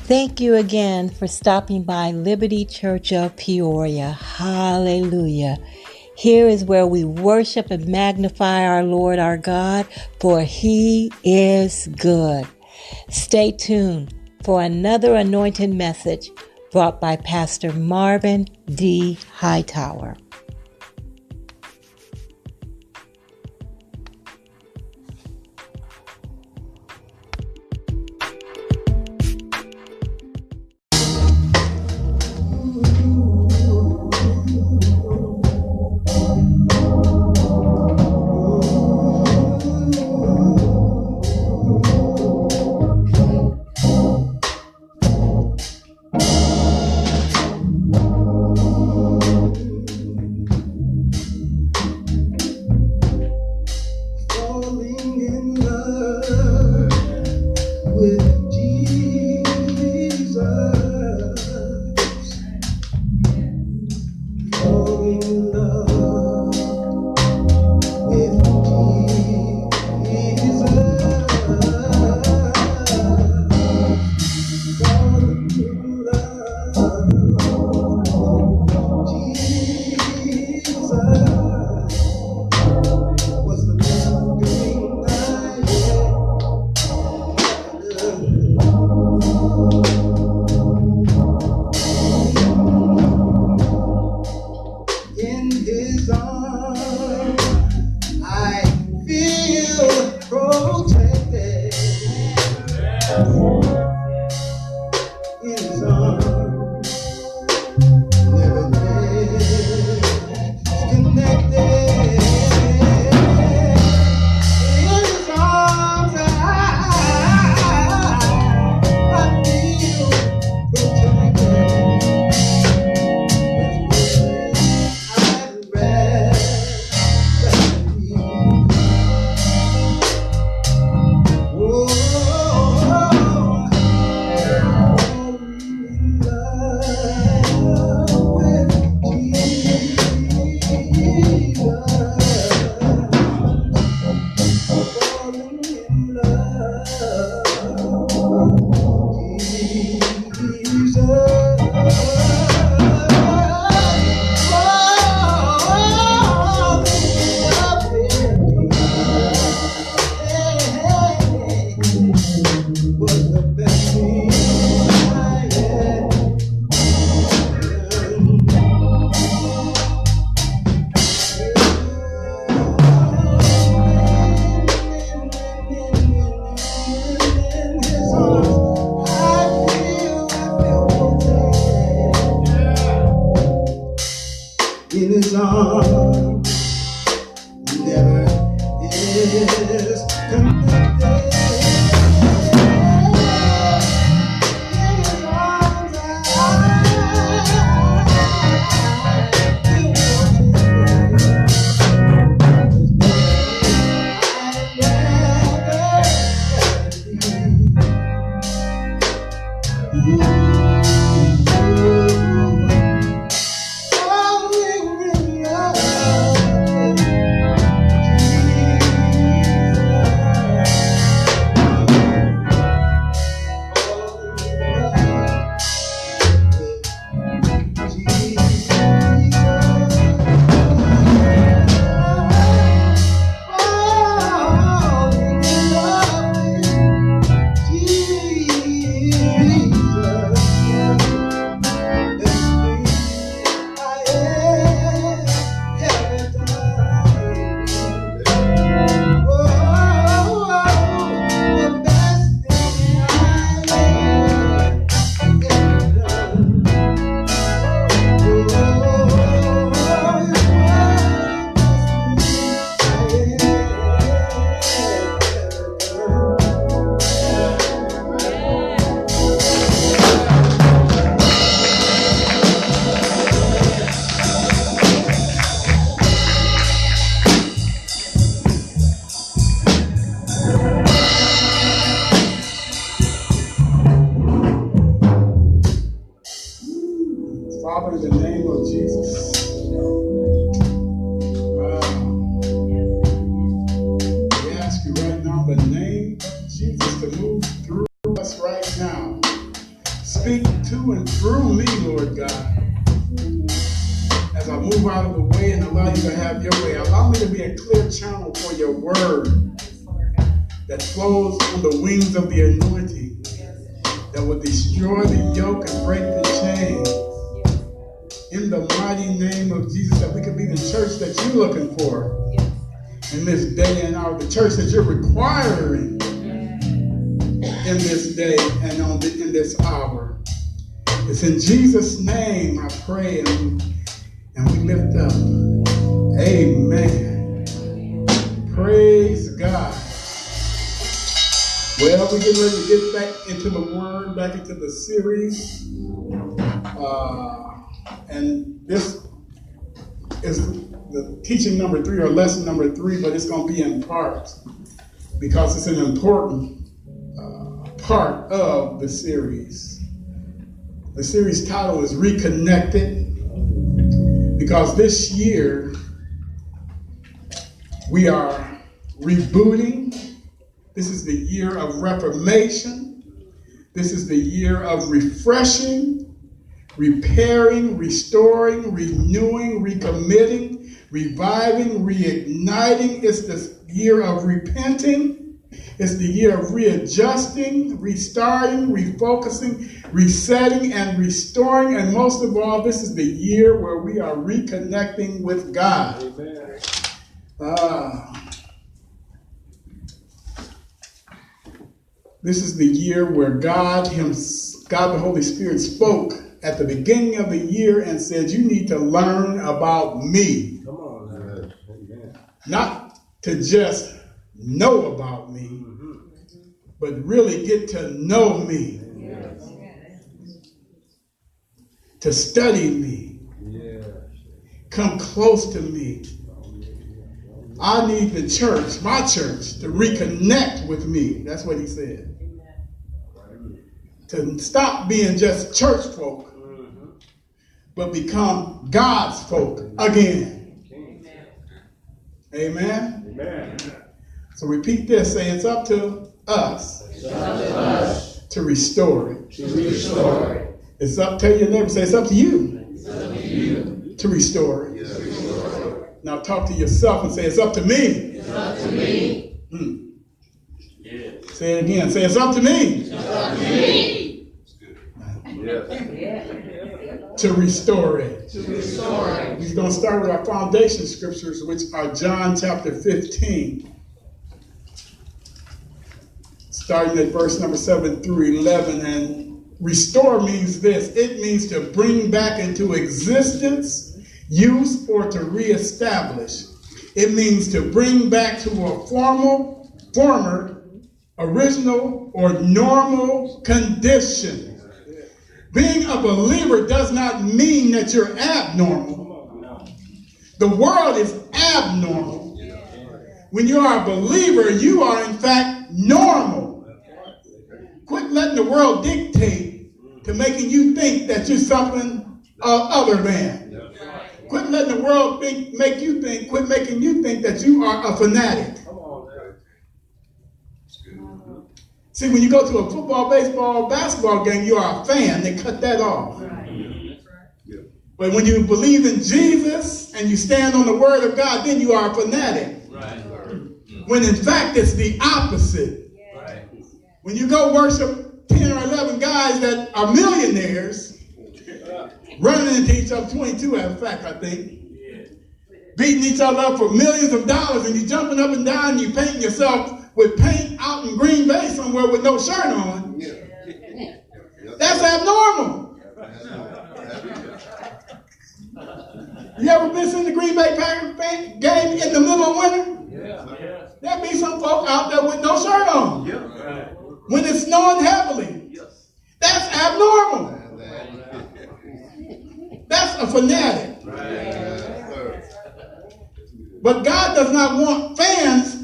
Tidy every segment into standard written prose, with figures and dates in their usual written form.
Thank you again for stopping by Liberty Church of Peoria. Hallelujah. Here is where we worship and magnify our Lord our God, for He is good. Stay tuned for another anointed message brought by Pastor Marvin D. Hightower. Father, in the name of Jesus, we ask you right now, in the name of Jesus, to move through us right now. to and through me, Lord God. As I move out of the way and allow you to have your way, allow me to be a clear channel for your word that flows on the wings of the anointing that will destroy the yoke and break the chain. In the mighty name of Jesus, that we can be the church that you're looking for in this day and hour, the church that you're requiring in this day and in this hour. It's in Jesus' name I pray and we lift up. Amen. Praise God. Well, we're getting ready to get back into the word, back into the series. And this is the teaching number 3 or lesson number 3, but it's going to be in parts because it's an important part of the series. The series title is Reconnected, because this year we are rebooting. This is the year of reformation. This is the year of refreshing, repairing, restoring, renewing, recommitting, reviving, reigniting. It's the year of repenting. It's the year of readjusting, restarting, refocusing, resetting, and restoring. And most of all, this is the year where we are reconnecting with God. Amen. This is the year where God the Holy Spirit, spoke at the beginning of the year and said, you need to learn about me. Come on, man. Not to just know about me, but really get to know me. Yes. To study me. Yes. Come close to me. I need the church, my church, to reconnect with me. That's what he said. To stop being just church folk, but become God's folk again. Amen. Amen. So repeat this. Say, it's up to us, to restore it. It's up, tell your neighbor, say, it's up to you, to restore it. Now talk to yourself and say, it's up to me. It's up to me. Say it again. Say, it's up to me. It's up to me. To restore it. We're going to start with our foundation scriptures, which are John chapter 15. Starting at verse number 7 through 11. And restore means this. It means to bring back into existence, use, or to reestablish. It means to bring back to a former, original, or normal condition. Being a believer does not mean that you're abnormal. The world is abnormal. When you are a believer, you are in fact normal. Quit letting the world dictate to making you think that you're something other than. Quit letting the world quit making you think that you are a fanatic. See, when you go to a football, baseball, basketball game, you are a fan. They cut that off. But when you believe in Jesus and you stand on the word of God, then you are a fanatic. When in fact it's the opposite. When you go worship 10 or 11 guys that are millionaires, running into each other, 22 as a fact, I think, beating each other up for millions of dollars, and you jumping up and down and you painting yourself with paint out in Green Bay somewhere with no shirt on. That's abnormal. You ever been in the Green Bay Packers game in the middle of winter? There'll be some folk out there with no shirt on. When it's snowing heavily. That's abnormal. That's a fanatic. But God does not want fans.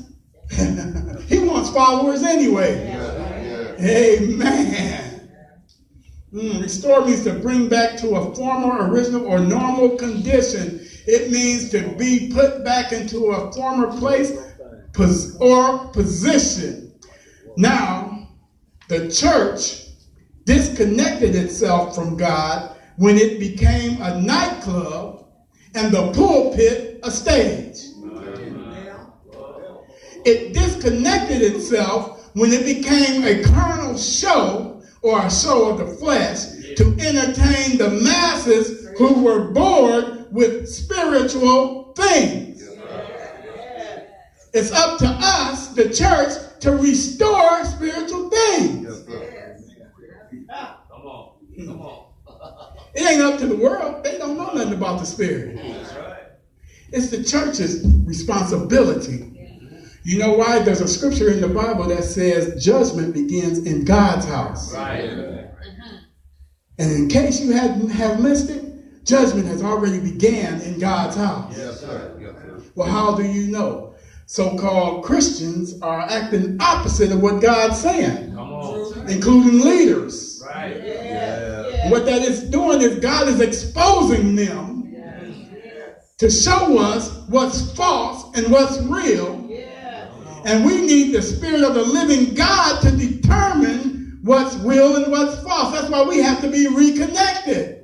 He wants followers anyway. Amen. Restore means to bring back to a former, original, or normal condition. It means to be put back into a former place or position. Now, the church disconnected itself from God when it became a nightclub and the pulpit a stage. It disconnected itself when it became a carnal show or a show of the flesh to entertain the masses who were bored with spiritual things. It's up to us, the church, to restore spiritual things. Come on. It ain't up to the world. They don't know nothing about the Spirit. It's the church's responsibility. You know why? There's a scripture in the Bible that says judgment begins in God's house. And in case you have missed it, judgment has already began in God's house. Well, how do you know? So-called Christians are acting opposite of what God's saying, including leaders. What that is doing is God is exposing them to show us what's false and what's real. And we need the Spirit of the living God to determine what's real and what's false. That's why we have to be reconnected.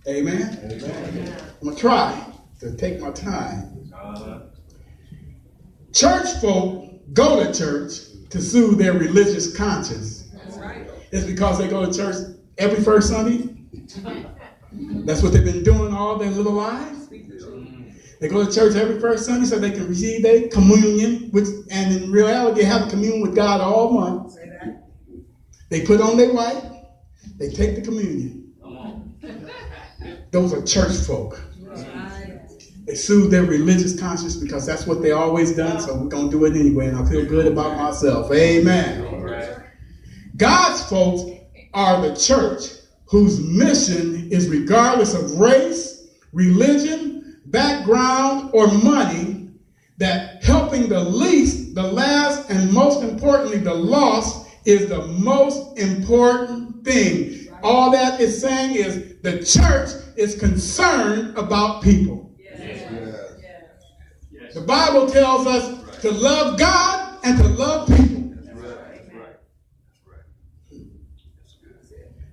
Amen? I'm going to try to take my time. Church folk go to church to soothe their religious conscience. It's because they go to church every first Sunday. That's what they've been doing all their little lives. They go to church every first Sunday so they can receive their communion, and in reality they have a communion with God all month. They put on their white, they take the communion. Those are church folk. They soothe their religious conscience because that's what they always done, so we're going to do it anyway, and I feel good about myself. Amen. God's folks are the church whose mission is regardless of race, religion, background, or money, that helping the least, the last, and most importantly, the lost is the most important thing. All that is saying is the church is concerned about people. The Bible tells us to love God and to love people.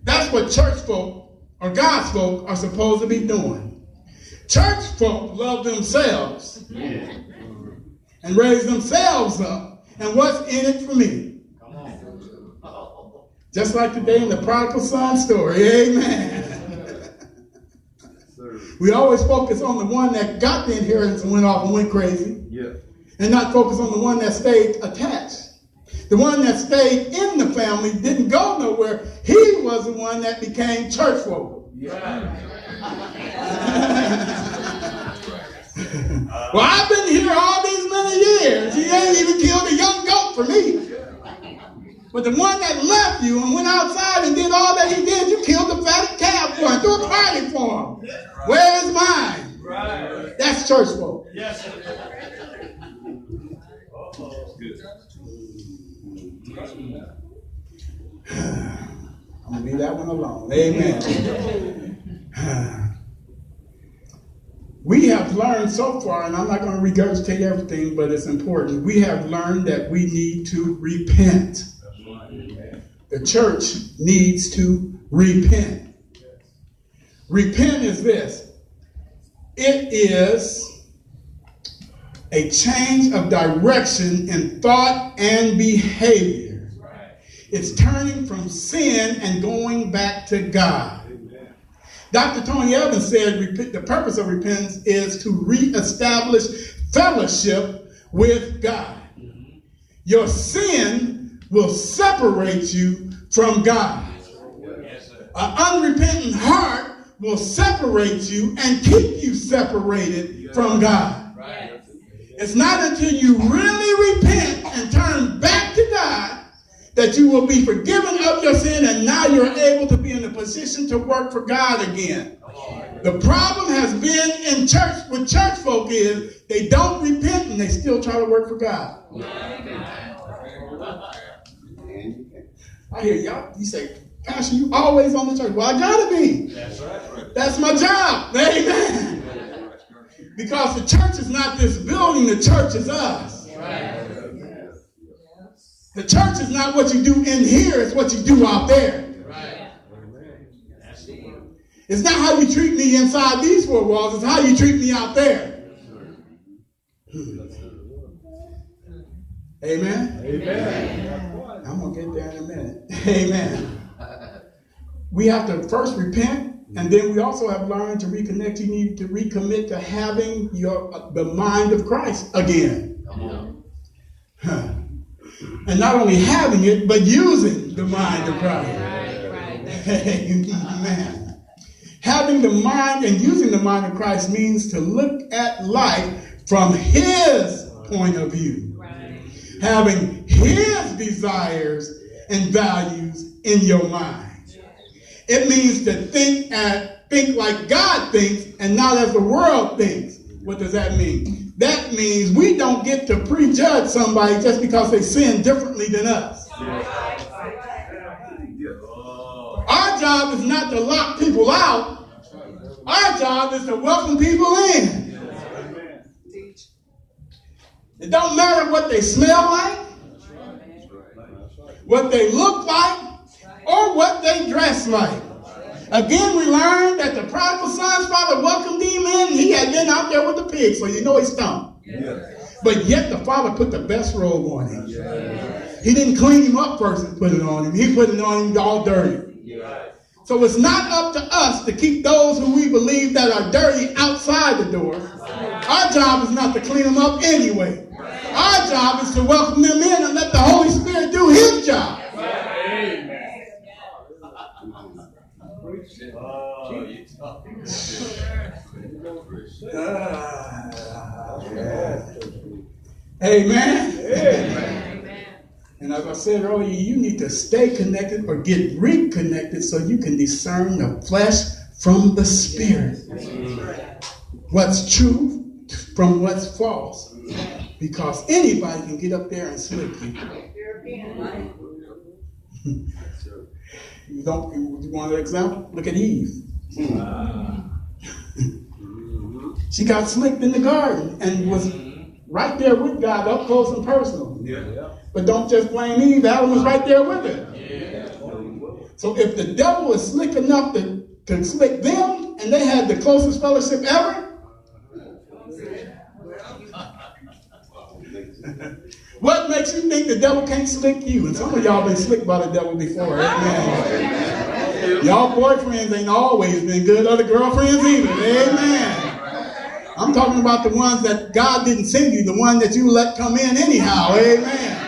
That's what church folk or God's folk are supposed to be doing. Church folk love themselves and raise themselves up. And what's in it for me? Just like today in the prodigal son story. Amen. We always focus on the one that got the inheritance and went off and went crazy. And not focus on the one that stayed attached. The one that stayed in the family didn't go nowhere. He was the one that became church folk. Well, I've been here all these many years. He ain't even killed a young goat for me. But the one that left you and went outside and did all that he did, you killed the fatted calf for him, threw a party for him. Where is mine? That's church folk. Yes. I'm going to leave that one alone. Amen. We have learned so far, and I'm not going to regurgitate everything, but it's important. We have learned that we need to repent. The church needs to repent. Repent is this. It is a change of direction in thought and behavior. It's turning from sin and going back to God. Dr. Tony Evans said the purpose of repentance is to reestablish fellowship with God. Your sin will separate you from God. An unrepentant heart will separate you and keep you separated from God. It's not until you really repent and turn back to God that you will be forgiven of your sin, and now you're able to be in a position to work for God again. The problem has been in church with church folk is they don't repent and they still try to work for God. I hear y'all, you say, Pastor, you always on the church. Well, I gotta be. That's my job. Amen. Because the church is not this building, the church is us. The church is not what you do in here, it's what you do out there. Right. It's not how you treat me inside these four walls, it's how you treat me out there. Amen? Amen. I'm going to get there in a minute. Amen. We have to first repent, and then we also have learned to reconnect. You need to recommit to having the mind of Christ again. And not only having it, but using the mind of Christ. Amen. Having the mind and using the mind of Christ means to look at life from his point of view. Right. Having his desires and values in your mind. It means to think like God thinks and not as the world thinks. What does that mean? That means we don't get to prejudge somebody just because they sin differently than us. Our job is not to lock people out. Our job is to welcome people in. It don't matter what they smell like, what they look like, or what they dress like. Again, we learned that the prodigal son's father welcomed him in. He had been out there with the pigs, so you know he stunk. But yet the father put the best robe on him. He didn't clean him up first and put it on him. He put it on him all dirty. So it's not up to us to keep those who we believe that are dirty outside the door. Our job is not to clean them up anyway. Our job is to welcome them in and let the Holy Spirit do his job. Amen. And as I said earlier, you need to stay connected or get reconnected so you can discern the flesh from the spirit. What's true from what's false. Because anybody can get up there and slick you. You want an example? Look at Eve. She got slicked in the garden and was right there with God, up close and personal. But don't just blame Eve. Adam was right there with her. So if the devil is slick enough to slick them, and they had the closest fellowship ever, what makes you think the devil can't slick you? And some of y'all been slicked by the devil before. Amen. Y'all boyfriends ain't always been good. Other girlfriends either. Amen. I'm talking about the ones that God didn't send you. The one that you let come in anyhow. Amen.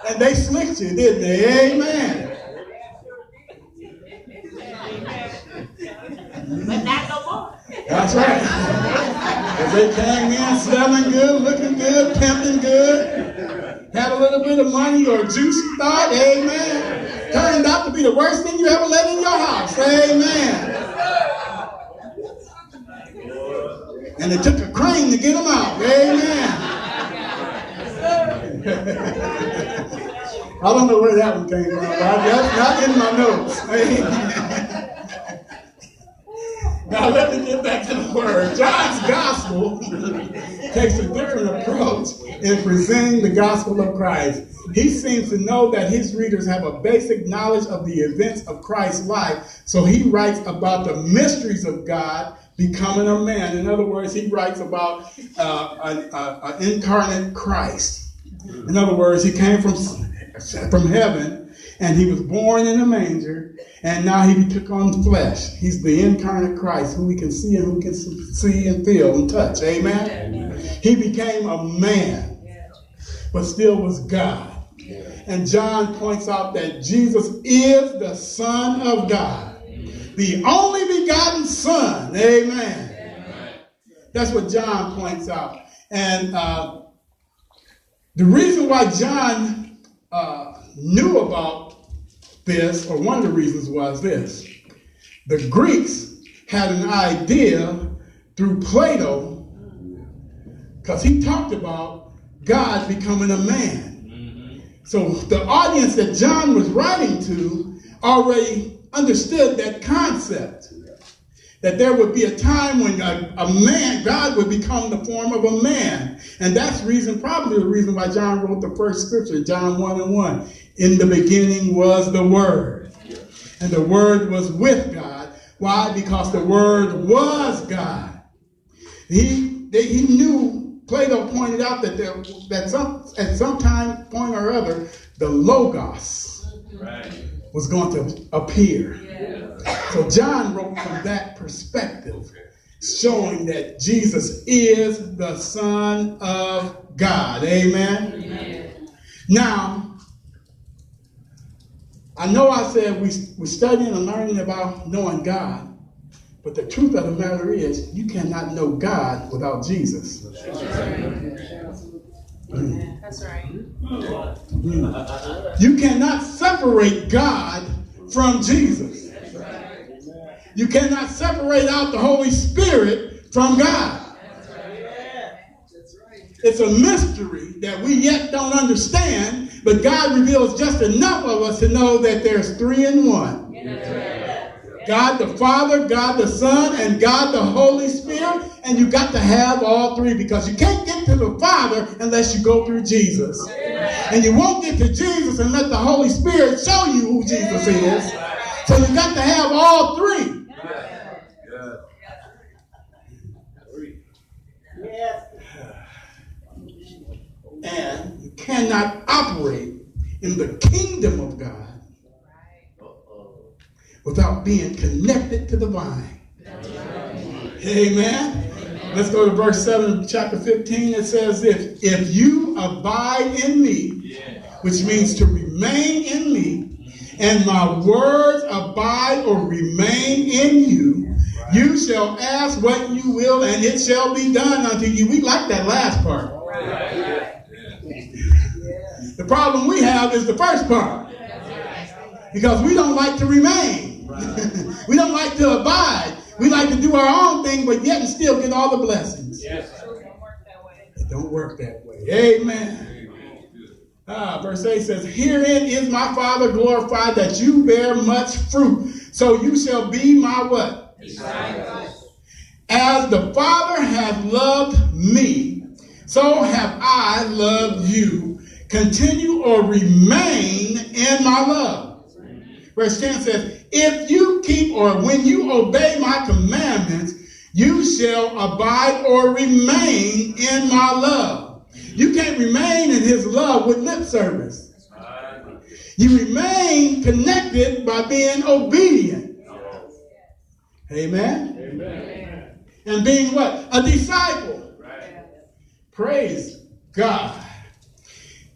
And they slicked you, didn't they? Amen. But not no more. That's right. Because they came in smelling good, looking good, pimping good, had a little bit of money or juice you thought, amen. Turned out to be the worst thing you ever let in your house, amen. And it took a crane to get them out, amen. I don't know where that one came from, but that's not in my notes, amen. Now let me get back to the word. John's gospel takes a different approach in presenting the gospel of Christ. He seems to know that his readers have a basic knowledge of the events of Christ's life, so he writes about the mysteries of God becoming a man. In other words, he writes about an incarnate Christ. In other words, he came from heaven, and he was born in a manger, and now he took on flesh. He's the incarnate Christ, who we can see and who can see and feel and touch. Amen? Amen. He became a man, but still was God. And John points out that Jesus is the Son of God, the only begotten Son. Amen. That's what John points out. And the reason why John knew about this, or one of the reasons was this. The Greeks had an idea through Plato, because he talked about God becoming a man. So the audience that John was writing to already understood that concept. that there would be a time when a man, God would become the form of a man. And that's probably the reason why John wrote the first scripture, John 1:1. In the beginning was the Word. And the Word was with God. Why? Because the Word was God. He knew, Plato pointed out that at some time, point or other, the Logos was going to appear. So John wrote from that perspective, showing that Jesus is the Son of God. Amen? Now, I know I said we're studying and learning about knowing God, but the truth of the matter is you cannot know God without Jesus. That's right. You cannot separate God from Jesus. You cannot separate out the Holy Spirit from God. It's a mystery that we yet don't understand, but God reveals just enough of us to know that there's three in one. God the Father, God the Son, and God the Holy Spirit. And you got to have all three, because you can't get to the Father unless you go through Jesus. And you won't get to Jesus unless the Holy Spirit show you who Jesus is. So you got to have all three. And you cannot operate in the kingdom of God without being connected to the vine. Amen. Let's go to verse 7 of chapter 15. It says this: if you abide in me, which means to remain in me, and my words abide or remain in you, you shall ask what you will, and it shall be done unto you. We like that last part. The problem we have is the first part, because we don't like to remain. We don't like to abide. We like to do our own thing, but yet and still get all the blessings. It don't work that way. Amen. Verse 8 says, herein is my Father glorified, that you bear much fruit. So you shall be my what? Disciples. As the Father hath loved me, so have I loved you. Continue or remain in my love. Verse 10 says, if you keep or when you obey my commandments, you shall abide or remain in my love. You can't remain in his love with lip service. You remain connected by being obedient. Amen? Amen. And being what? A disciple. Praise God.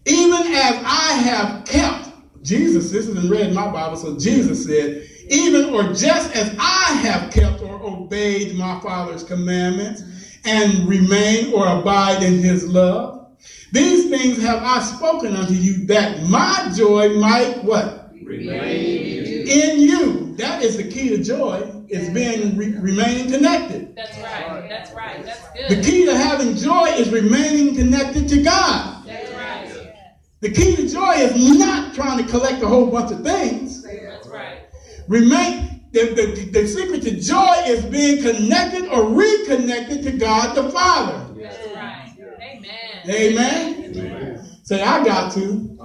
Even as I have kept, Jesus, this isn't read in my Bible, so Jesus said, even or just as I have kept or obeyed my Father's commandments and remain or abide in his love, these things have I spoken unto you, that my joy might what? Remain in you. That is the key to joy, is being remaining connected. That's right. That's right. That's good. The key to having joy is remaining connected to God. That's right. The key to joy is not trying to collect a whole bunch of things. That's right. The secret to joy is being connected or reconnected to God the Father. That's right. Amen. Amen. Amen. Say, I got to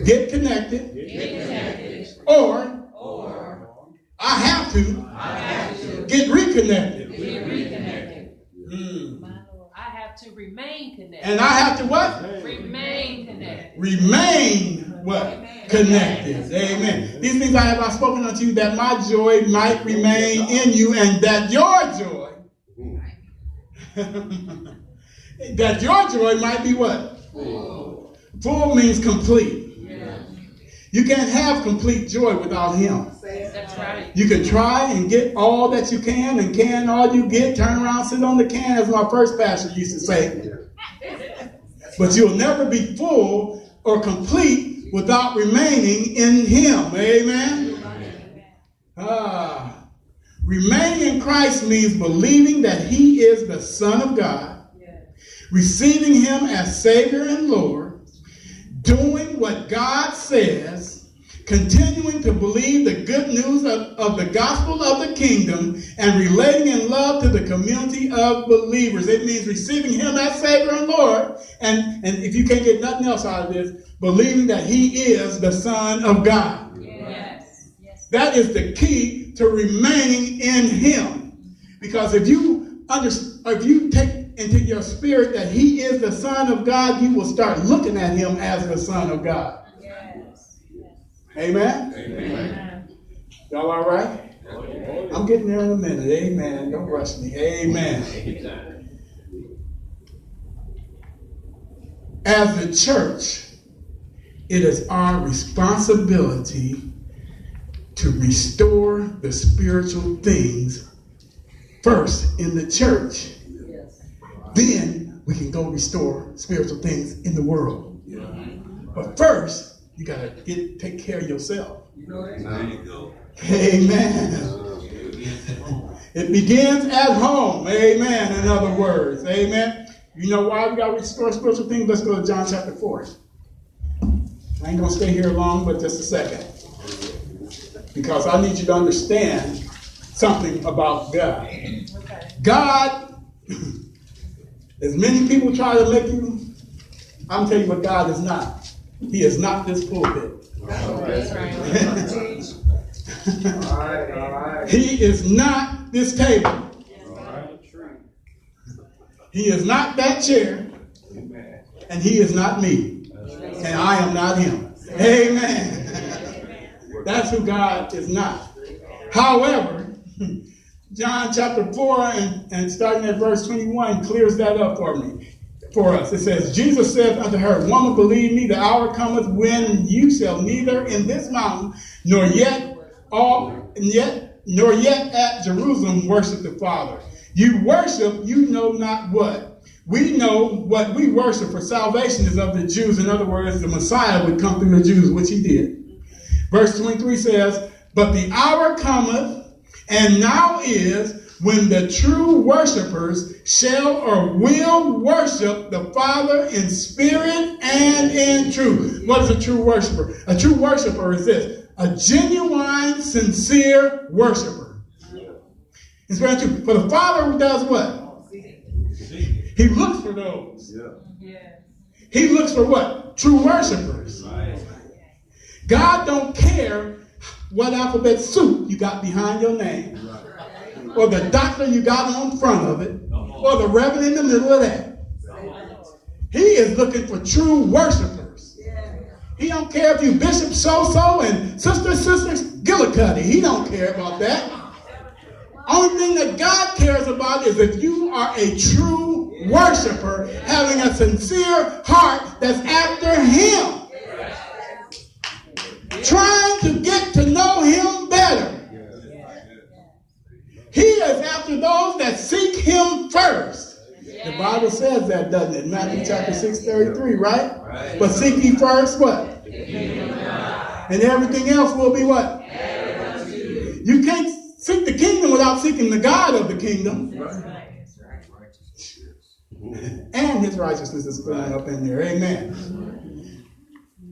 get connected, or I have to get reconnected. I have to remain connected. And I have to what? Remain connected. Remain what? Connected. Amen. These things I have spoken unto you, that my joy might remain in you, and that your joy, that your joy might be what? Full. Full means complete. You can't have complete joy without him. That's right. You can try and get all that you can, and can all you get, turn around, sit on the can, as my first pastor used to say. But you'll never be full or complete without remaining in him. Amen? Remaining in Christ means believing that he is the Son of God, receiving him as Savior and Lord, doing what God says, continuing to believe the good news of the gospel of the kingdom, and relating in love to the community of believers. It means receiving him as Savior and Lord. And if you can't get nothing else out of this, believing that he is the Son of God. Yes. Yes. That is the key to remaining in him. Because if you take into your spirit that he is the Son of God, you will start looking at him as the Son of God. Yes. Amen? Amen. Y'all all right? I'm getting there in a minute. Amen. Don't rush me. Amen. As the church, it is our responsibility to restore the spiritual things first in the church. Then we can go restore spiritual things in the world. But first, you got to take care of yourself. Amen. It begins at home. Amen. In other words. Amen. You know why we got to restore spiritual things? Let's go to John chapter 4. I ain't going to stay here long, but just a second. Because I need you to understand something about God. God, as many people try to make you, I'm telling you what God is not. He is not this pulpit. That's right. All right. He is not this table. He is not that chair. And he is not me. And I am not him. Amen. That's who God is not. However, John chapter 4 and starting at verse 21 clears that up for us. It says, Jesus said unto her, Woman, believe me, the hour cometh when you shall neither in this mountain nor yet at Jerusalem worship the Father. You worship, you know not what. We know what we worship, for salvation is of the Jews. In other words, the Messiah would come through the Jews, which he did. Verse 23 says, But the hour cometh, and now is, when the true worshipers shall or will worship the Father in spirit and in truth. What is a true worshiper? A true worshiper is this: a genuine, sincere worshiper. It's very true. For the Father does what? He looks for those. He looks for what? True worshipers. God don't care what alphabet soup you got behind your name, or the doctor you got on front of it, or the reverend in the middle of that. He is looking for true worshipers. He don't care if you Bishop so-so and Sister Gillicuddy. He don't care about that. Only thing that God cares about is if you are a true worshiper, having a sincere heart that's after him. Trying to get to know him better. He is after those that seek him first. The Bible says that, doesn't it? Matthew chapter 6:33, right? But seek ye first what? And everything else will be what? You can't seek the kingdom without seeking the God of the kingdom. And his righteousness is going up in there. Amen.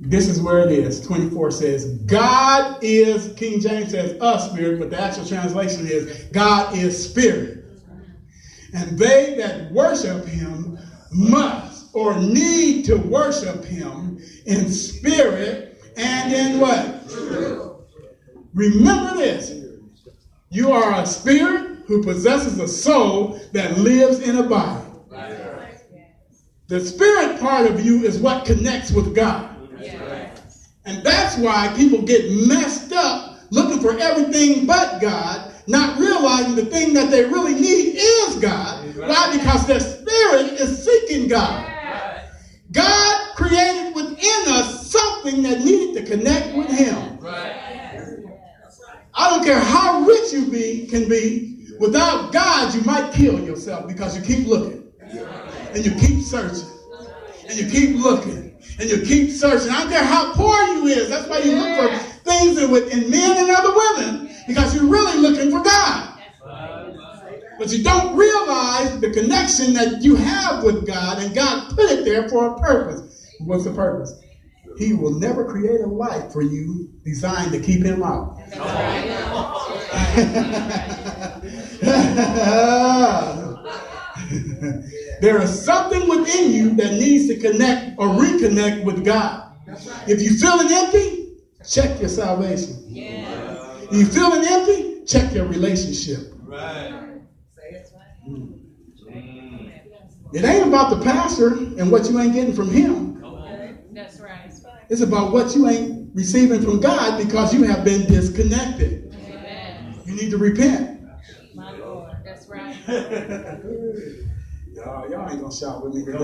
This is where it is. 24 says, God is, King James says, a spirit, but the actual translation is, God is spirit. And they that worship him must or need to worship him in spirit and in what? Truth. Remember this. You are a spirit who possesses a soul that lives in a body. The spirit part of you is what connects with God. And that's why people get messed up looking for everything but God, not realizing the thing that they really need is God. Why? Because their spirit is seeking God. God created within us something that needed to connect with him. I don't care how rich you can be, without God you might kill yourself because you keep looking. And you keep searching. And you keep looking. And you keep searching. I don't care how poor you is. That's why you look for things in men and other women. Because you're really looking for God. But you don't realize the connection that you have with God. And God put it there for a purpose. What's the purpose? He will never create a life for you designed to keep him out. There is something within you that needs to connect or reconnect with God. If you're feeling empty, check your salvation. If you're feeling empty, check your relationship. It ain't about the pastor and what you ain't getting from him. That's right. It's about what you ain't receiving from God because you have been disconnected. Amen. You need to repent. My Lord. That's right. Y'all ain't gonna shout with me today.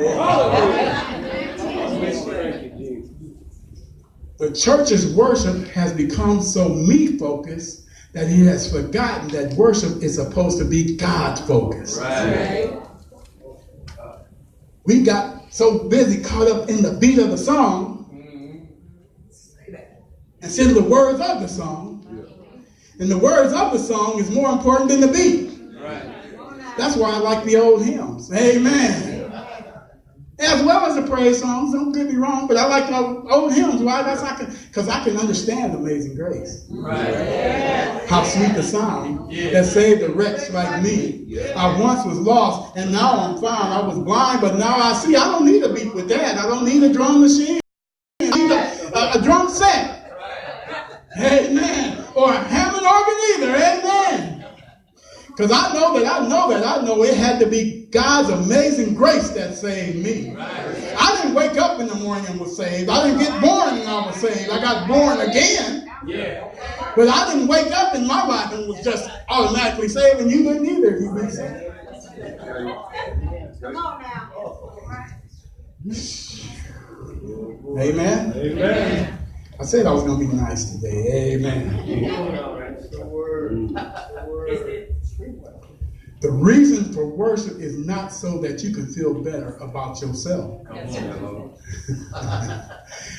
The church's worship has become so me-focused that he has forgotten that worship is supposed to be God-focused. Right. We got so busy caught up in the beat of the song instead of the words of the song. And the words of the song is more important than the beat. That's why I like the old hymns. Amen. As well as the praise songs, don't get me wrong, but I like the old hymns. Why? Because I can understand Amazing Grace. How sweet the sound that saved a wretch like me. I once was lost and now I'm found. I was blind, but now I see. I don't need a beat with that. I don't need a drum machine. I need a drum set. Amen. Or a Hammond organ either. Amen. Because I know it had to be God's amazing grace that saved me. I didn't wake up in the morning and was saved. I didn't get born and I was saved. I got born again. But I didn't wake up in my life and was just automatically saved, and you didn't either if you've been saved. Come on now. Amen. Amen. I said I was going to be nice today. Amen. The reason for worship is not so that you can feel better about yourself.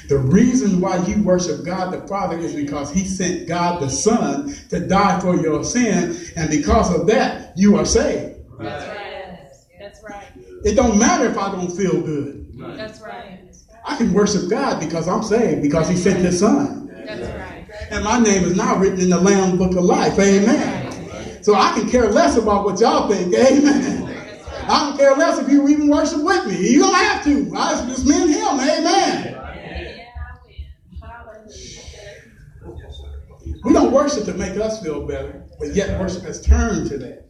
The reason why you worship God the Father is because he sent God the Son to die for your sin, and because of that, you are saved. That's right. That's right. It don't matter if I don't feel good. That's right. I can worship God because I'm saved, because he sent his Son. That's right. And my name is now written in the Lamb Book of Life. Amen. So I can care less about what y'all think. Amen. I don't care less if you even worship with me. You don't have to. It's just me and him. Amen. We don't worship to make us feel better, but yet worship has turned to that.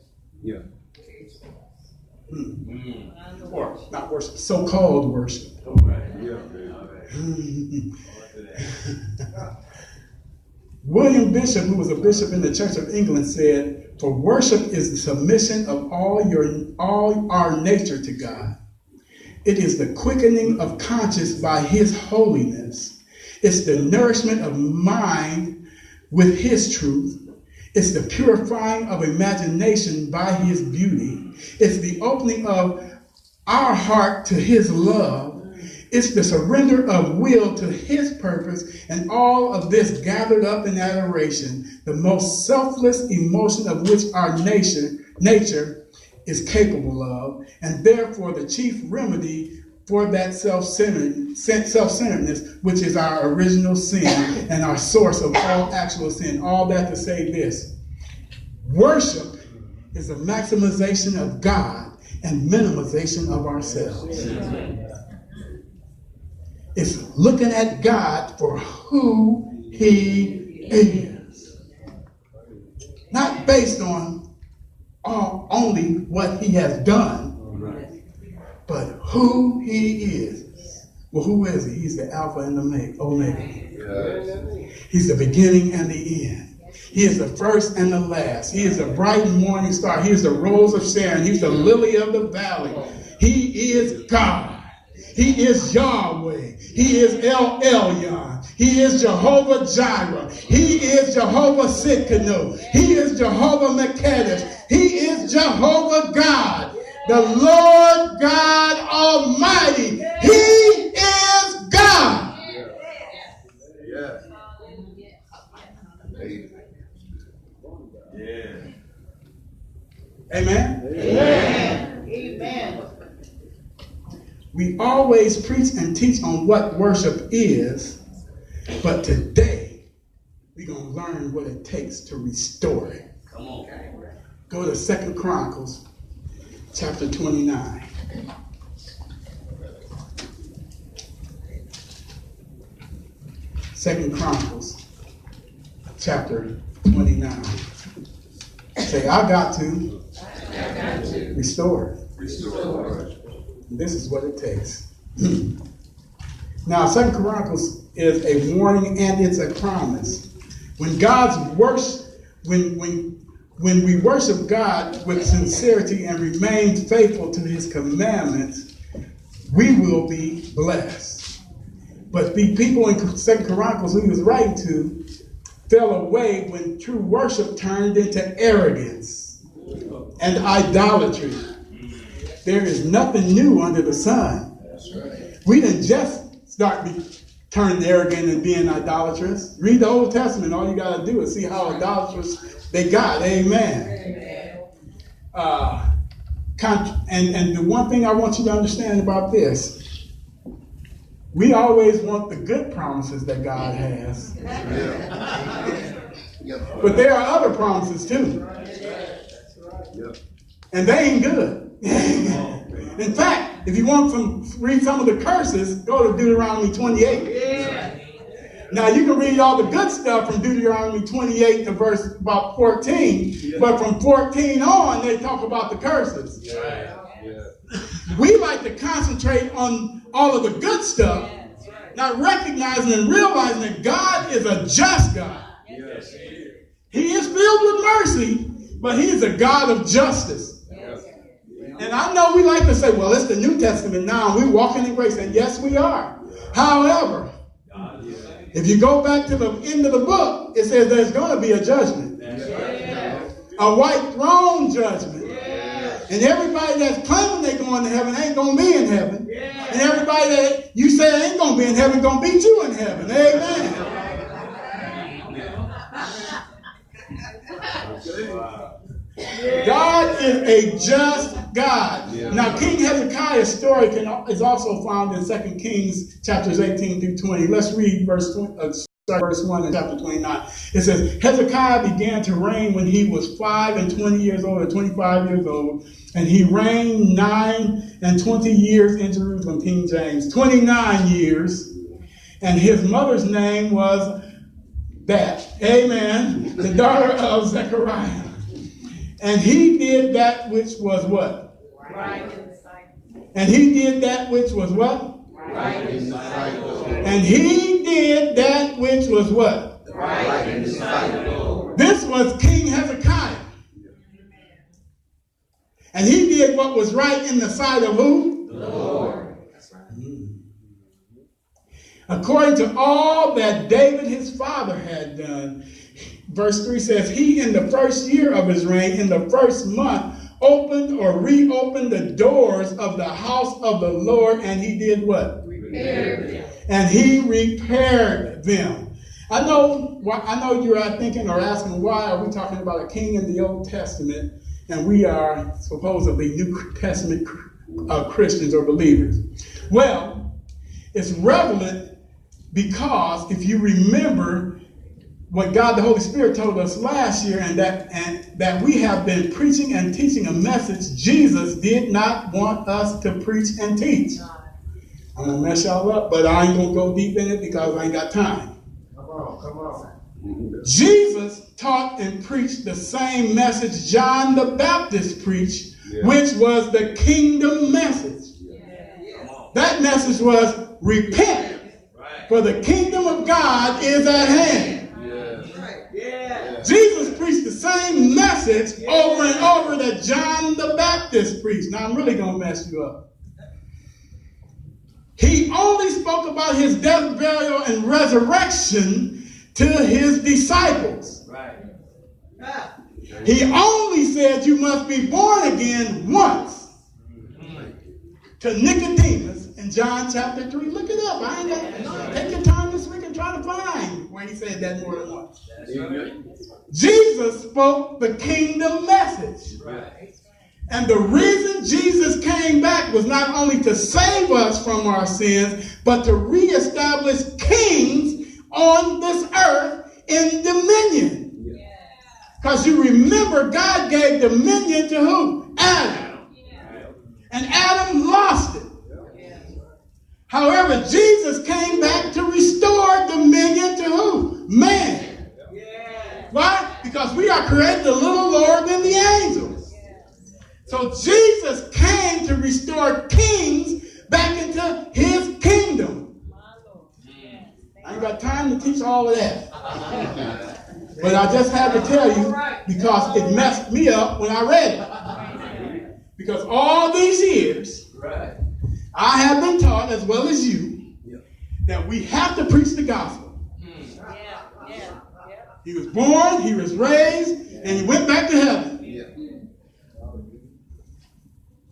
Or not worship, so-called worship. William Bishop, who was a bishop in the Church of England, said, "For worship is the submission of all our nature to God. It is the quickening of conscience by his holiness. It's the nourishment of mind with his truth. It's the purifying of imagination by his beauty. It's the opening of our heart to his love. It's the surrender of will to his purpose, and all of this gathered up in adoration, the most selfless emotion of which our nature is capable of, and therefore the chief remedy for that self-centeredness, which is our original sin and our source of all actual sin." All that to say this: worship is a maximization of God and minimization of ourselves. It's looking at God for who he is. Not based on only what he has done, but who he is. Well, who is he? He's the Alpha and the Omega. He's the beginning and the end. He is the first and the last. He is the bright morning star. He is the rose of Sharon. He's the lily of the valley. He is God. He is Yahweh. He is El Elyon. He is Jehovah Jireh. He is Jehovah Sitkanu. He is Jehovah Mekadesh. He is Jehovah God, the Lord God Almighty. He is God. Amen. Amen. Amen. We always preach and teach on what worship is, but today we're going to learn what it takes to restore it. Come on. Go to 2 Chronicles, chapter 29. Second Chronicles, chapter 29. Say, I got to restore it. This is what it takes. Now, 2 Chronicles is a warning and it's a promise. When when we worship God with sincerity and remain faithful to his commandments, we will be blessed. But the people in 2 Chronicles who he was writing to fell away when true worship turned into arrogance and idolatry. There is nothing new under the sun. That's right. We didn't just start turning arrogant and being idolatrous. Read the Old Testament. All you got to do is see how idolatrous they got. Amen. And the one thing I want you to understand about this, we always want the good promises that God has. But there are other promises too. And they ain't good. In fact, if you want to read some of the curses, go to Deuteronomy 28. Now, you can read all the good stuff from Deuteronomy 28 to verse about 14, but from 14 on, they talk about the curses. We like to concentrate on all of the good stuff, not recognizing and realizing that God is a just God. He is filled with mercy, but he is a God of justice. And I know we like to say, well, it's the New Testament now, and we're walking in grace, and yes, we are. However, if you go back to the end of the book, it says there's going to be a judgment. A white throne judgment. And everybody that's claiming they're going to heaven ain't going to be in heaven. And everybody that you say ain't going to be in heaven going to beat you in heaven. Amen. God is a just God. Now, King Hezekiah's story is also found in 2 Kings chapters 18 through 20. Let's read verse 1 in chapter 29. It says, Hezekiah began to reign when he was 5 and 20 years old, or 25 years old, and he reigned 9 and 20 years in Jerusalem, King James, 29 years, and his mother's name was that, amen, the daughter of Zechariah. And he did that which was what? Right in the sight. And he did that which was what? Right in the sight of the Lord. And he did that which was what? Right in the sight of the Lord. This was King Hezekiah. And he did what was right in the sight of who? The Lord. According to all that David his father had done. Verse 3 says, he in the first year of his reign, in the first month, opened or reopened the doors of the house of the Lord, and he did what? Repaired them. And he repaired them. I know you are thinking or asking, why are we talking about a king in the Old Testament, and we are supposedly New Testament Christians or believers? Well, it's relevant because if you remember what God the Holy Spirit told us last year, and that we have been preaching and teaching a message Jesus did not want us to preach and teach. I'm going to mess y'all up, but I ain't going to go deep in it because I ain't got time. Come on. Jesus taught and preached the same message John the Baptist preached, which was the kingdom message. That message was repent, for the kingdom of God is at hand. Jesus preached the same message over and over that John the Baptist preached. Now, I'm really going to mess you up. He only spoke about his death, burial, and resurrection to his disciples. He only said you must be born again once to Nicodemus in John chapter 3. Look it up. I ain't got, take your time this week and try to find where he said that more than once. Jesus spoke the kingdom message. And the reason Jesus came back was not only to save us from our sins, but to reestablish kings on this earth in dominion. Because you remember, God gave dominion to who? Adam. And Adam lost it. However, Jesus came back to restore dominion to who? Man. Why? Because we are created a little lower than the angels. So Jesus came to restore kings back into his kingdom. I ain't got time to teach all of that. But I just had to tell you because it messed me up when I read it. Because all these years, I have been taught, as well as you, that we have to preach the gospel. He was born, he was raised, and he went back to heaven.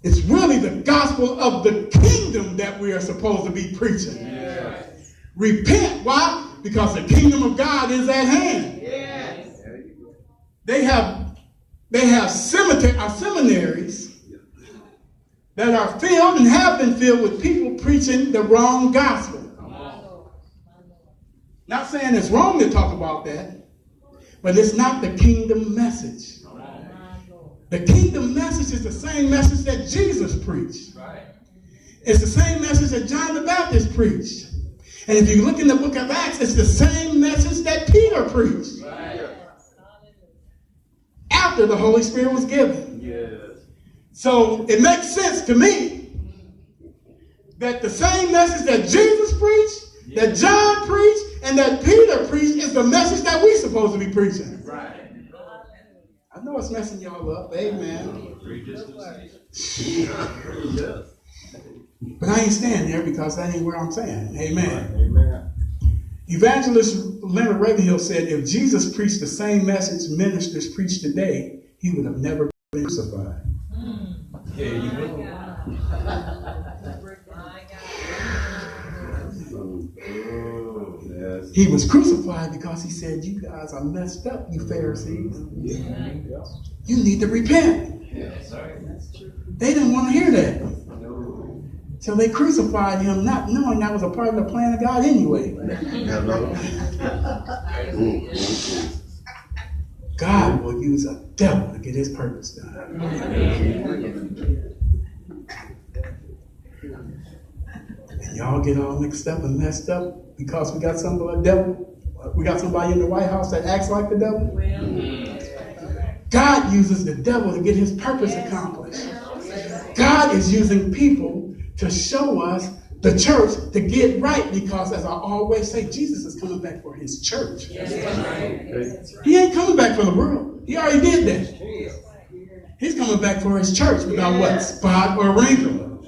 It's really the gospel of the kingdom that we are supposed to be preaching. Repent. Why? Because the kingdom of God is at hand. They have seminaries that are filled and have been filled with people preaching the wrong gospel. Not saying it's wrong to talk about that, but it's not the kingdom message. The kingdom message is the same message that Jesus preached. It's the same message that John the Baptist preached. And if you look in the book of Acts, it's the same message that Peter preached. After the Holy Spirit was given. So it makes sense to me that the same message that Jesus preached, that John preached, and that Peter preached is the message that we're supposed to be preaching. I know it's messing y'all up. Amen. But I ain't staying there because that ain't where I'm saying. Amen. Evangelist Leonard Ravenhill said, if Jesus preached the same message ministers preach today, he would have never been crucified. He was crucified because he said, you guys are messed up, you Pharisees. You need to repent. They didn't want to hear that. So they crucified him, not knowing that was a part of the plan of God anyway. God will use a devil to get his purpose done. And y'all get all mixed up and messed up because we got somebody, a devil. We got somebody in the White House that acts like the devil. God uses the devil to get his purpose accomplished. God is using people to show us the church to get right, because as I always say, Jesus is coming back for his church. He ain't coming back for the world. He already did that. He's coming back for his church without what? Spot or wrinkle.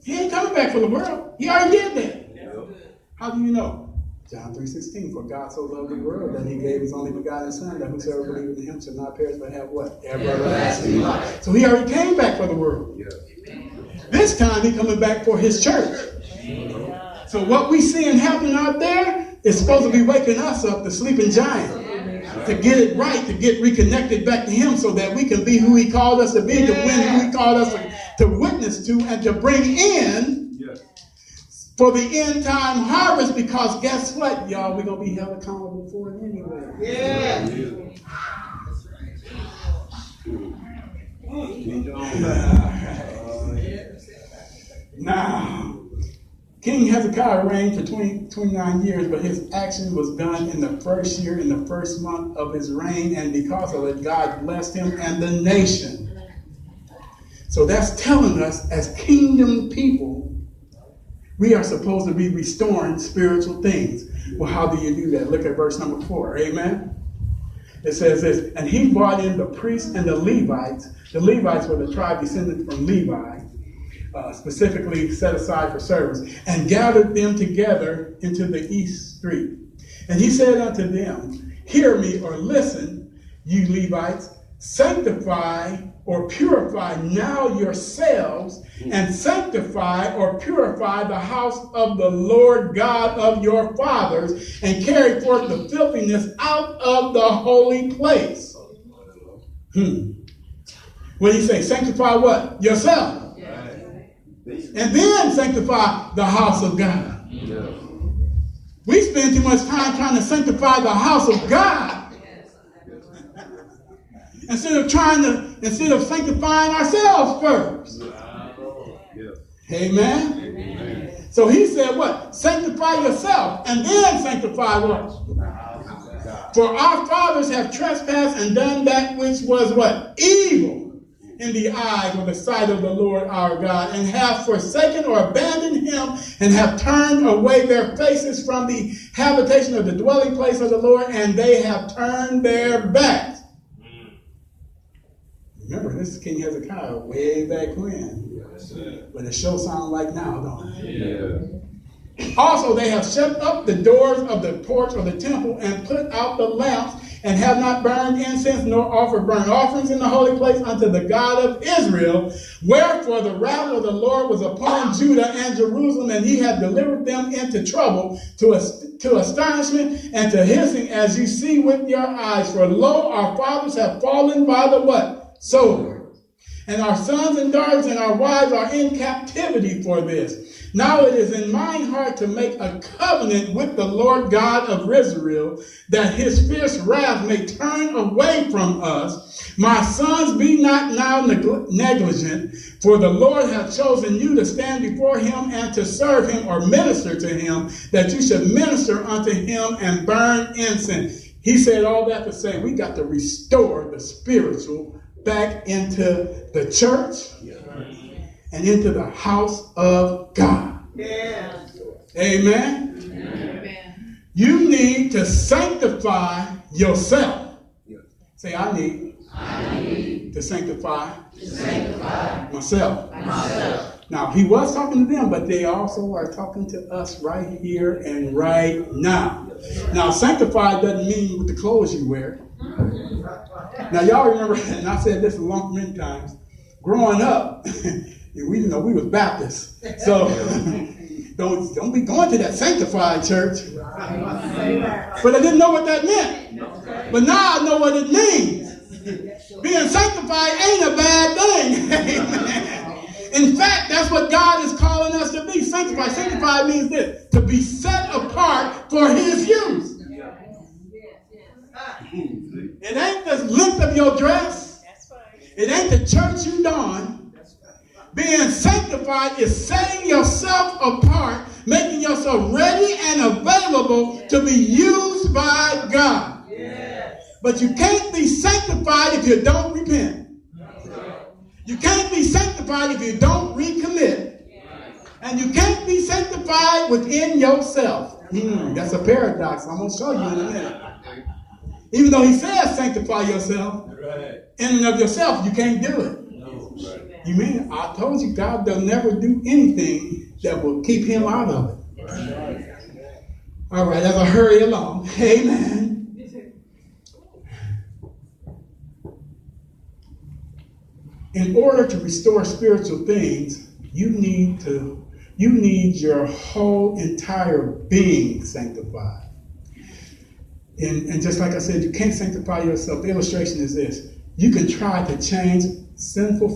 He ain't coming back for the world. He already did that. How do you know? John 3:16, for God so loved the world that he gave his only begotten son, that whosoever believes in him shall not perish but have what? Everlasting life. So he already came back for the world. This time he's coming back for his church. So what we seeing happen out there is supposed to be waking us up, the sleeping giant, to get it right, to get reconnected back to him so that we can be who he called us to be, to win who he called us to witness to, and to bring in for the end time harvest, because guess what, y'all? We're going to be held accountable for it anyway. Now, King Hezekiah reigned for 29 years, but his action was done in the first year, in the first month of his reign, and because of it, God blessed him and the nation. So that's telling us, as kingdom people, we are supposed to be restoring spiritual things. Well, how do you do that? Look at verse number 4. Amen. It says this, and he brought in the priests and the Levites. The Levites were the tribe descended from Levi, specifically set aside for service, and gathered them together into the east street. And he said unto them, hear me, or listen, you Levites, sanctify or purify now yourselves, and sanctify or purify the house of the Lord God of your fathers, and carry forth the filthiness out of the holy place. And What did he say? Sanctify what? Yourself. And then sanctify the house of God. We spend too much time trying to sanctify the house of God instead of sanctifying ourselves first. Amen. So he said what? Sanctify yourself and then sanctify what? For our fathers have trespassed and done that which was what? Evil in the eyes or the sight of the Lord our God, and have forsaken or abandoned him, and have turned away their faces from the habitation of the dwelling place of the Lord, and they have turned their backs. Remember, this is King Hezekiah way back when. But it sure sounds like now, don't it? Also, they have shut up the doors of the porch of the temple, and put out the lamps, and have not burned incense, nor offered burnt offerings in the holy place unto the God of Israel. Wherefore the wrath of the Lord was upon Judah and Jerusalem, and he had delivered them into trouble, to astonishment, and to hissing, as you see with your eyes. For lo, our fathers have fallen by the what? Sword. And our sons and daughters and our wives are in captivity for this. Now it is in mine heart to make a covenant with the Lord God of Israel, that his fierce wrath may turn away from us. My sons, be not now negligent, for the Lord hath chosen you to stand before him and to serve him, or minister to him, that you should minister unto him and burn incense. He said all that to say we got to restore the spiritual back into the church and into the house of God. Yeah. Amen. Amen. You need to sanctify yourself. Say, I need to sanctify myself. Now, he was talking to them, but they also are talking to us right here and right now. Now, sanctified doesn't mean with the clothes you wear. Now, y'all remember, and I said this many times, growing up, we was Baptists. So don't be going to that sanctified church. But I didn't know what that meant. But now I know what it means. Being sanctified ain't a bad thing. Amen. In fact, that's what God is calling us to be. Sanctified. Sanctified means this: to be set apart for his use. It ain't the length of your dress. It ain't the church you don. Being sanctified is setting yourself apart, making yourself ready and available to be used by God. But you can't be sanctified if you don't repent. You can't be sanctified if you don't recommit. And you can't be sanctified within yourself. That's a paradox. I'm going to show you in a minute. Even though he says sanctify yourself, in and of yourself, you can't do it. You mean, I told you God will never do anything that will keep him out of it. All right, as I hurry along. Amen. In order to restore spiritual things, you need your whole entire being sanctified. And just like I said, you can't sanctify yourself. The illustration is this: you can try to change the sinful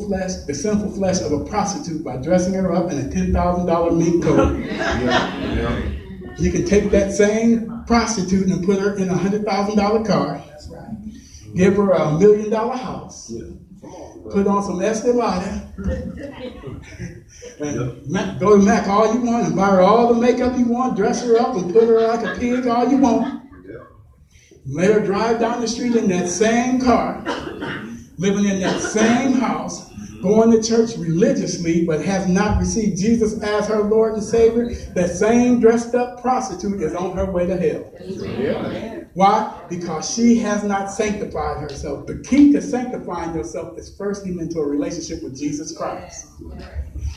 flesh of a prostitute by dressing her up in a $10,000 mink coat. You can take that same prostitute and put her in a $100,000 car. Give her $1 million house. Put on some Estee Lauder. And go to Mac all you want and buy her all the makeup you want. Dress her up and put her like a pig all you want. Let her drive down the street in that same car, living in that same house, going to church religiously, but has not received Jesus as her Lord and Savior. That same dressed up prostitute is on her way to hell. Yeah. Why? Because she has not sanctified herself. The key to sanctifying yourself is first getting into a relationship with Jesus Christ.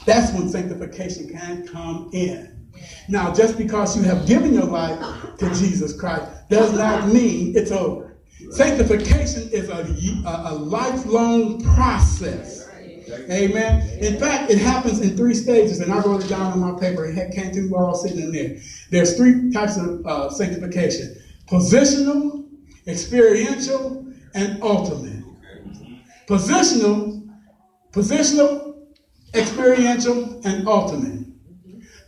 That's when sanctification can come in. Now, just because you have given your life to Jesus Christ does not mean it's over. Sanctification is a lifelong process. Amen. In fact, it happens in 3 stages, and I wrote it down on my paper. It came to me while I was sitting in there. There's 3 types of sanctification: positional, experiential, and ultimate. Positional Positional, experiential, and ultimate.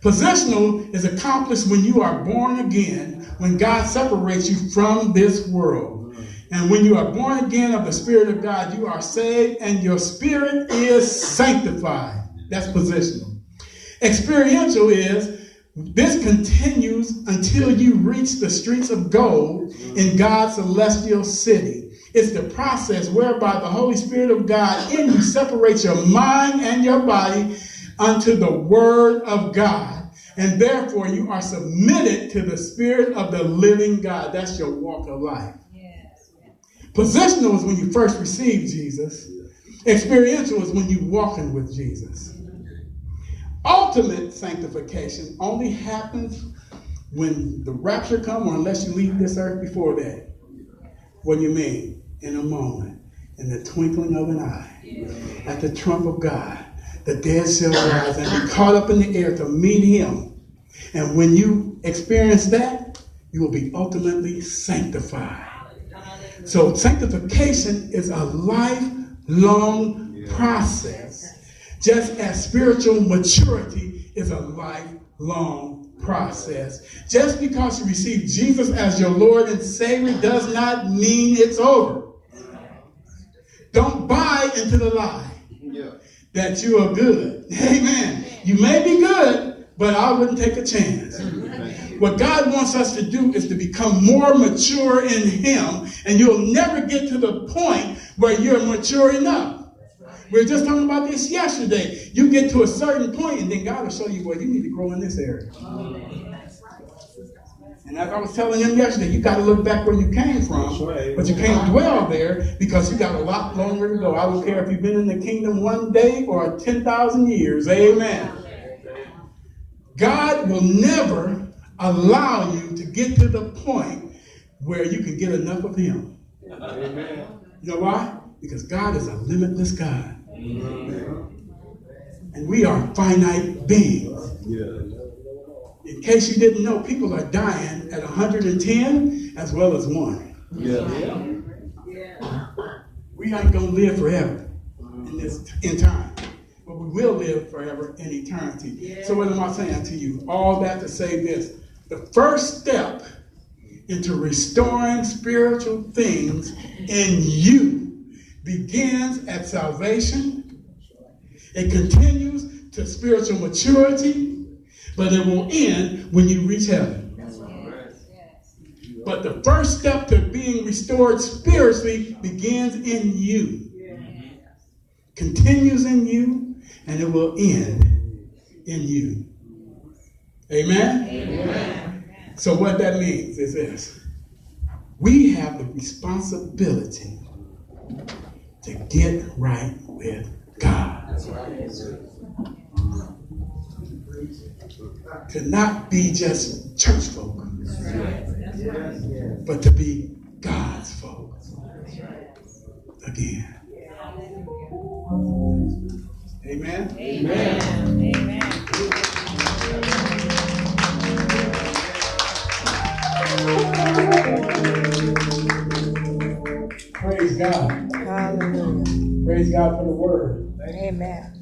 Positional is accomplished when you are born again, when God separates you from this world. And when you are born again of the Spirit of God, you are saved and your spirit is sanctified. That's positional. Experiential is this continues until you reach the streets of gold in God's celestial city. It's the process whereby the Holy Spirit of God in you separates your mind and your body unto the Word of God. And therefore you are submitted to the Spirit of the living God. That's your walk of life. Positional is when you first receive Jesus. Experiential is when you're walking with Jesus. Ultimate sanctification only happens when the rapture comes, or unless you leave this earth before that. What do you mean? In a moment, in the twinkling of an eye, at the trump of God, the dead shall rise and be caught up in the air to meet him. And when you experience that, you will be ultimately sanctified. So sanctification is a lifelong process, just as spiritual maturity is a lifelong process. Just because you receive Jesus as your Lord and Savior does not mean it's over. Don't buy into the lie that you are good. Amen. You may be good, but I wouldn't take a chance. What God wants us to do is to become more mature in him, and you'll never get to the point where you're mature enough. We were just talking about this yesterday. You get to a certain point, and then God will show you where you need to grow in this area. And as I was telling him yesterday, you got to look back where you came from, but you can't dwell there because you got a lot longer to go. I don't care if you've been in the kingdom one day or 10,000 years. Amen. God will never allow you to get to the point where you can get enough of him. Amen. You know why? Because God is a limitless God. Amen. And we are finite beings. Yeah. In case you didn't know, people are dying at 110 as well as 1. Yeah. We ain't going to live forever in time. But we will live forever in eternity. Yeah. So what am I saying to you? All that to say this. The first step into restoring spiritual things in you begins at salvation. It continues to spiritual maturity, but it will end when you reach heaven. But the first step to being restored spiritually begins in you, continues in you, and it will end in you. Amen? Amen. So what that means is this. We have the responsibility to get right with God. That's right. To not be just church folk, but to be God's folk again. Amen? Amen. Amen. Praise God. Hallelujah. Praise God for the word. Amen.